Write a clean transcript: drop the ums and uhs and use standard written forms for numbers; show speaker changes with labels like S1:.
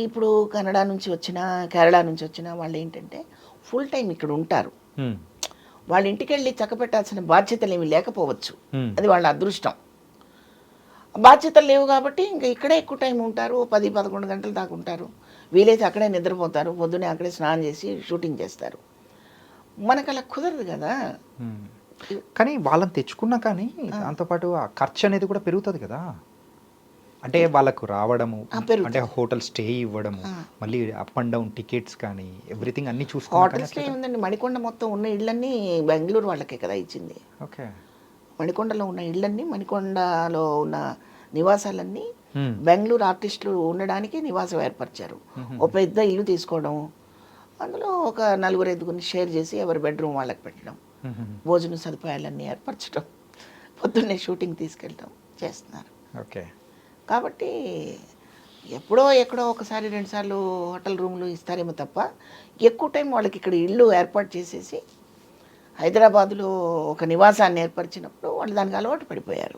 S1: ఇప్పుడు కన్నడ నుంచి వచ్చిన, కేరళ నుంచి వచ్చిన వాళ్ళు ఏంటంటే ఫుల్ టైం ఇక్కడ ఉంటారు. వాళ్ళ ఇంటికి వెళ్ళి చక్కపెట్టాల్సిన బాధ్యతలు ఏమి లేకపోవచ్చు, అది వాళ్ళ అదృష్టం. బాధ్యతలు లేవు కాబట్టి ఇంకా ఇక్కడే ఎక్కువ టైం ఉంటారు, 10-11 గంటల దాకా ఉంటారు. వీలైతే అక్కడే నిద్రపోతారు, పొద్దున్నే అక్కడే స్నానం చేసి షూటింగ్ చేస్తారు. మనకు అలా కుదరదు కదా.
S2: కానీ వాళ్ళని తెచ్చుకున్నా కానీ దాంతోపాటు ఆ ఖర్చు అనేది కూడా పెరుగుతుంది కదా. అంటే వాళ్ళకు రావడము, అంటే హోటల్ స్టే ఇవ్వడము, మళ్ళీ అప్ అండ్ డౌన్ టికెట్స్ కానీ ఎవ్రీథింగ్ అన్ని చూసుకోవాలి.
S1: హోటల్ స్టే ఉందండి, మణికొండ మొత్తం ఉన్న ఇళ్ళన్నీ బెంగళూరు వాళ్ళకే కదా ఇచ్చింది.
S2: ఓకే.
S1: మణికొండలో ఉన్న ఇళ్ళన్నీ, మణికొండలో ఉన్న నివాసాలన్నీ బెంగళూరు ఆర్టిస్టులు ఉండడానికి నివాసం ఏర్పరిచారు. ఒక పెద్ద ఇల్లు తీసుకోవడం, అందులో ఒక 4-5 షేర్ చేసి ఎవరి బెడ్రూమ్ వాళ్ళకి పెట్టడం, భోజన సదుపాయాలన్నీ ఏర్పరచడం, పొద్దున్నే షూటింగ్ తీసుకెళ్ళడం చేస్తున్నారు.
S2: ఓకే.
S1: కాబట్టి ఎప్పుడో ఎక్కడో ఒకసారి 2 సార్లు హోటల్ రూమ్లు ఇస్తారేమో తప్ప ఎక్కువ టైం వాళ్ళకి ఇక్కడ ఇల్లు ఏర్పాటు చేసేసి హైదరాబాదులో ఒక నివాసాన్ని ఏర్పరిచినప్పుడు వాళ్ళు దానికి అలవాటు పడిపోయారు.